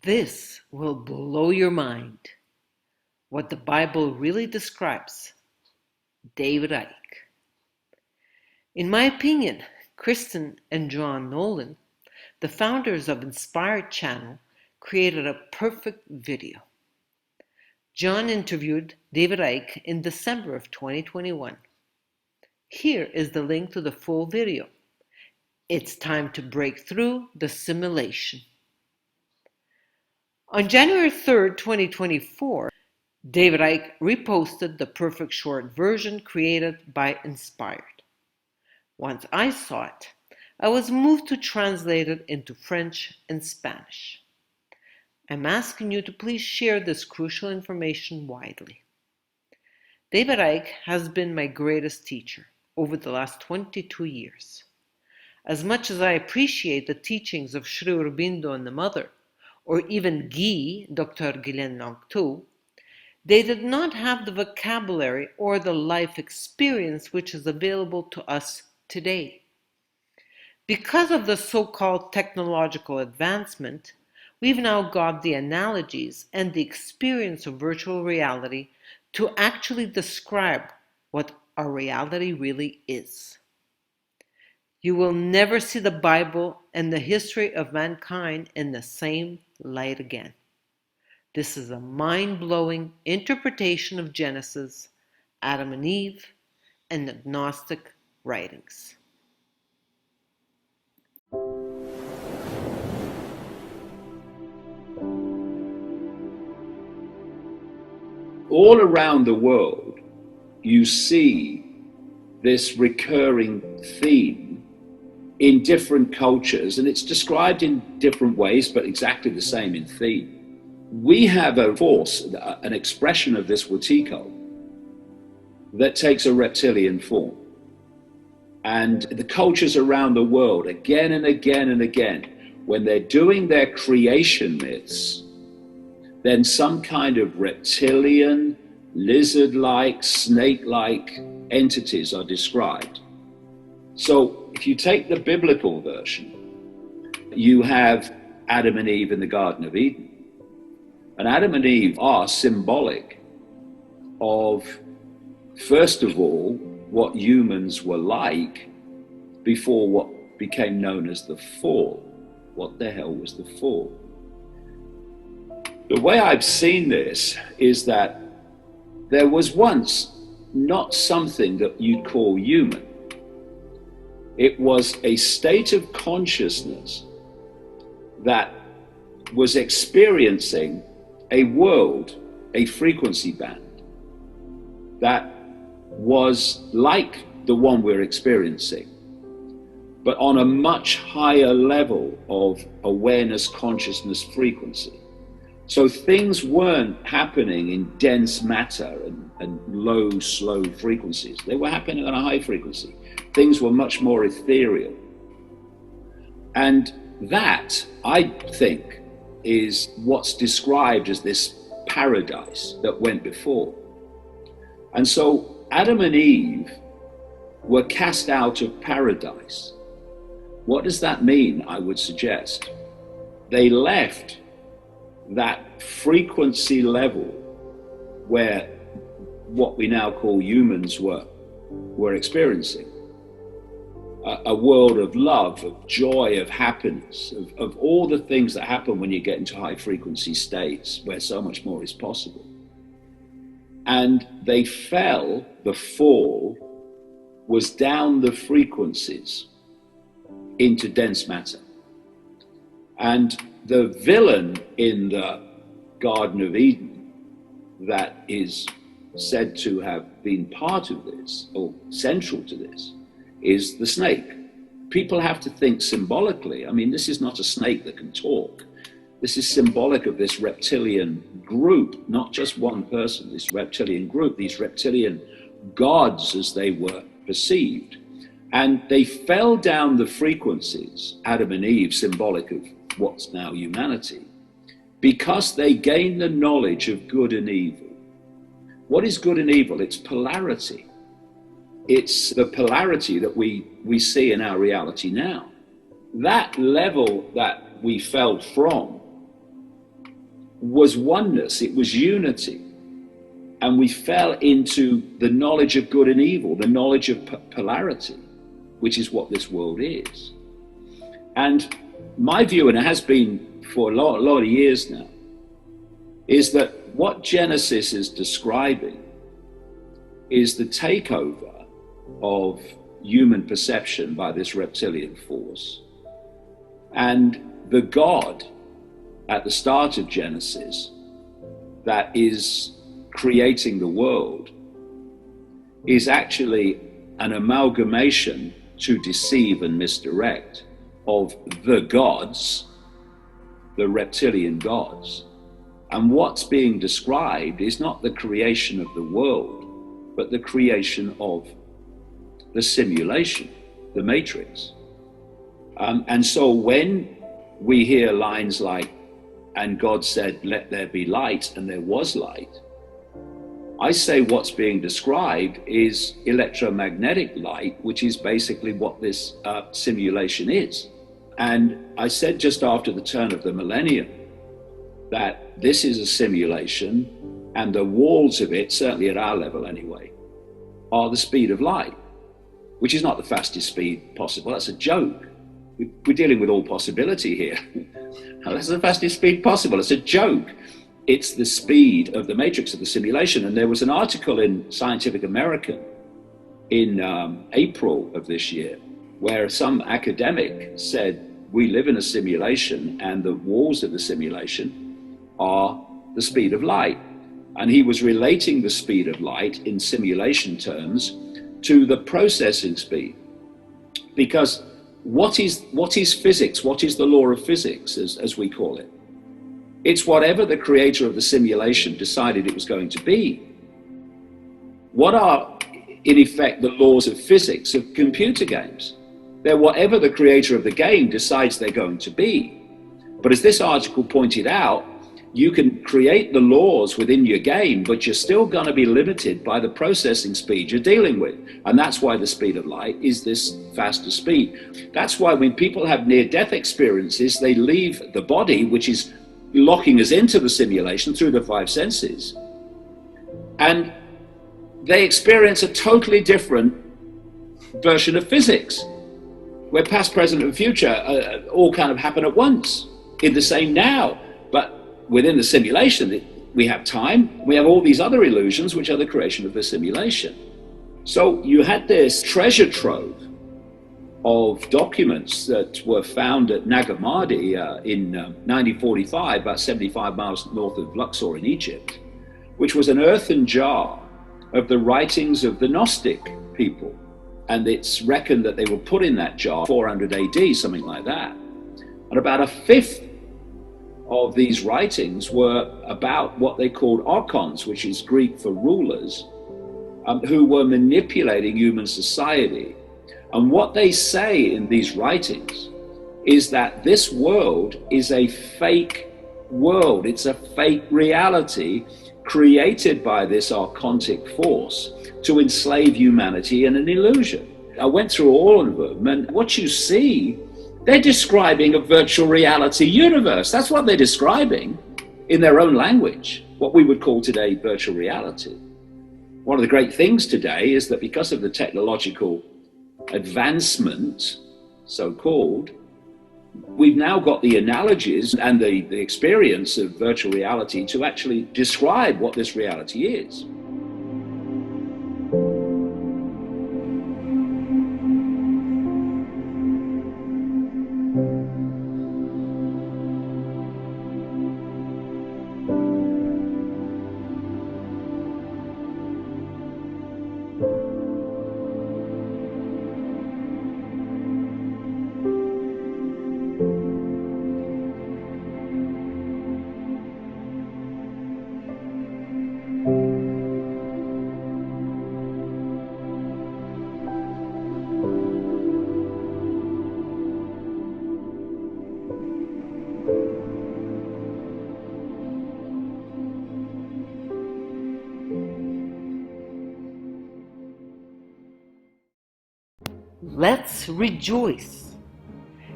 This will blow your mind. What the Bible really describes. David Icke. In my opinion, Kristin and Jean Nolan, the founders of Inspired Channel, created a perfect video. John interviewed David Icke in December of 2021. Here is the link to the full video. It's time to break through the simulation. On January 3rd, 2024, David Icke reposted the perfect short version created by Inspired. Once I saw it, I was moved to translate it into French and Spanish. I'm asking you to please share this crucial information widely. David Icke has been my greatest teacher over the last 22 years. As much as I appreciate the teachings of Sri Aurobindo and the Mother, or even Ghis, Dr. Ghislaine Lanctôt, they did not have the vocabulary or the life experience which is available to us today. Because of the so-called technological advancement, we've now got the analogies and the experience of virtual reality to actually describe what our reality really is. You will never see the Bible and the history of mankind in the same light again. This is a mind-blowing interpretation of Genesis, Adam and Eve, and the Gnostic writings. All around the world, you see this recurring theme in different cultures, and it's described in different ways, but exactly the same in theme. We have a force, an expression of this Wetiko that takes a reptilian form. And the cultures around the world, again and again and again, when they're doing their creation myths, then some kind of reptilian, lizard-like, snake-like entities are described. So if you take the biblical version, you have Adam and Eve in the Garden of Eden. And Adam and Eve are symbolic of, first of all, what humans were like before what became known as the fall. What the hell was the fall? The way I've seen this is that there was once not something that you'd call human. It was a state of consciousness that was experiencing a world, a frequency band that was like the one we're experiencing, but on a much higher level of awareness, consciousness, frequency. So things weren't happening in dense matter and low, slow frequencies. They were happening on a high frequency. Things were much more ethereal. And that, I think, is what's described as this paradise that went before. And so Adam and Eve were cast out of paradise. What does that mean, I would suggest? They left that frequency level where what we now call humans were experiencing. A world of love, of joy, of happiness, of all the things that happen when you get into high frequency states where so much more is possible. And they fell, the fall was down the frequencies into dense matter. And the villain in the Garden of Eden that is said to have been part of this, or central to this, is the snake. People have to think symbolically. I mean, this is not a snake that can talk. This is symbolic of this reptilian group, not just one person, this reptilian group, these reptilian gods as they were perceived. And they fell down the frequencies, Adam and Eve, symbolic of what's now humanity, because they gained the knowledge of good and evil. What is good and evil? It's polarity. It's the polarity that we see in our reality now. That level that we fell from was oneness, it was unity. And we fell into the knowledge of good and evil, the knowledge of polarity, which is what this world is. And my view, and it has been for a lot of years now, is that what Genesis is describing is the takeover of human perception by this reptilian force. And the God at the start of Genesis that is creating the world is actually an amalgamation to deceive and misdirect of the gods, the reptilian gods. And what's being described is not the creation of the world, but the creation of the simulation, the matrix. And so when we hear lines like, and God said, let there be light, and there was light, I say what's being described is electromagnetic light, which is basically what this simulation is. And I said just after the turn of the millennium that this is a simulation, and the walls of it, certainly at our level anyway, are the speed of light, which is not the fastest speed possible. That's a joke. We're dealing with all possibility here. That's the fastest speed possible. It's a joke. It's the speed of the matrix of the simulation. And there was an article in Scientific American in April of this year where some academic said, we live in a simulation and the walls of the simulation are the speed of light. And he was relating the speed of light in simulation terms to the processing speed. Because what is physics? What is the law of physics, as we call it? It's whatever the creator of the simulation decided it was going to be. What are, in effect, the laws of physics of computer games? They're whatever the creator of the game decides they're going to be. But as this article pointed out, you can create the laws within your game, but you're still going to be limited by the processing speed you're dealing with. And that's why the speed of light is this faster speed. That's why when people have near-death experiences, they leave the body, which is locking us into the simulation through the five senses, and they experience a totally different version of physics, where past, present, and future all kind of happen at once, in the same now. But within the simulation, we have time, we have all these other illusions, which are the creation of the simulation. So you had this treasure trove of documents that were found at Nagamadi in 1945, about 75 miles north of Luxor in Egypt, which was an earthen jar of the writings of the Gnostic people. And it's reckoned that they were put in that jar 400 AD, something like that. And about a fifth of these writings were about what they called archons, which is Greek for rulers, who were manipulating human society. And what they say in these writings is that this world is a fake world. It's a fake reality created by this archontic force to enslave humanity in an illusion. I went through all of them, and what you see, they're describing a virtual reality universe. That's what they're describing in their own language, what we would call today virtual reality. One of the great things today is that because of the technological advancement, so-called, we've now got the analogies and the experience of virtual reality to actually describe what this reality is. Let's rejoice,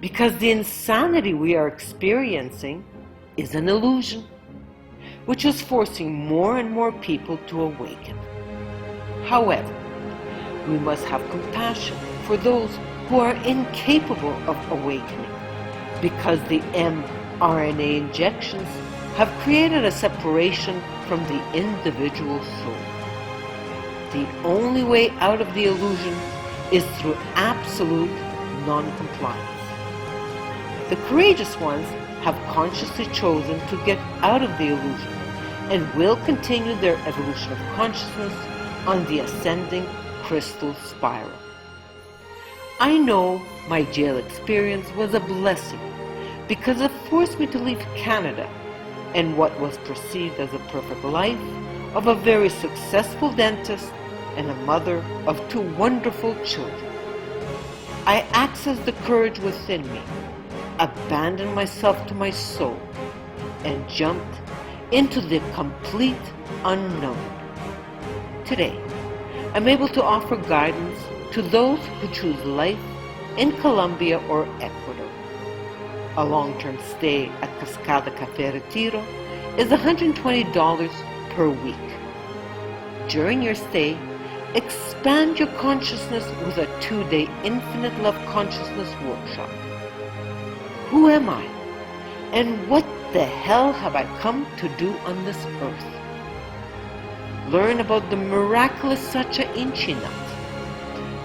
because the insanity we are experiencing is an illusion. which is forcing more and more people to awaken. However, we must have compassion for those who are incapable of awakening, because the mRNA injections have created a separation from the individual soul. The only way out of the illusion is through absolute non-compliance. The courageous ones have consciously chosen to get out of the illusion and will continue their evolution of consciousness on the ascending crystal spiral. I know my jail experience was a blessing because it forced me to leave Canada and what was perceived as a perfect life of a very successful dentist and a mother of 2 wonderful children. I accessed the courage within me, abandoned myself to my soul, and jumped into the complete unknown. Today, I'm able to offer guidance to those who choose life in Colombia or Ecuador. A long-term stay at Cascada Café Retiro is $120 per week. During your stay, expand your consciousness with a 2-day Infinite Love Consciousness workshop. Who am I? And what the hell have I come to do on this earth? Learn about the miraculous Sacha Inchi nut.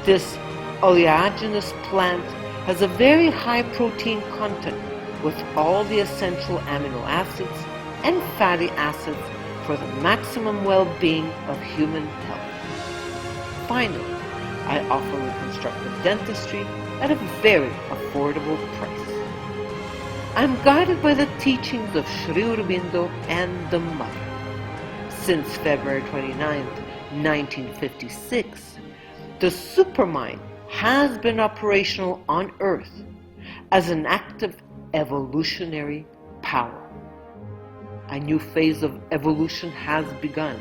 This oleaginous plant has a very high protein content with all the essential amino acids and fatty acids for the maximum well-being of human health. Finally, I offer reconstructive dentistry at a very affordable price. I'm guided by the teachings of Sri Aurobindo and the Mother. Since February 29, 1956, the supermind has been operational on Earth as an active evolutionary power. A new phase of evolution has begun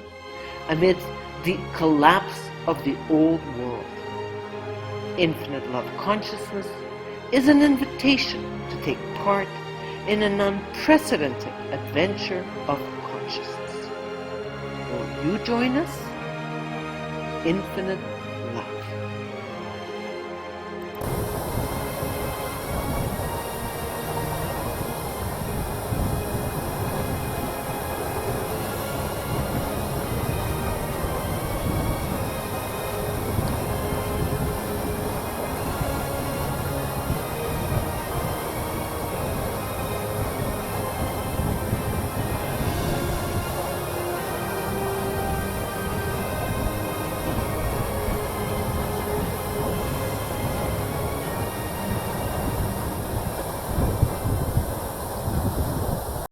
amidst the collapse of the old world. Infinite Love Consciousness is an invitation to take part in an unprecedented adventure of consciousness. Will you join us? Infinite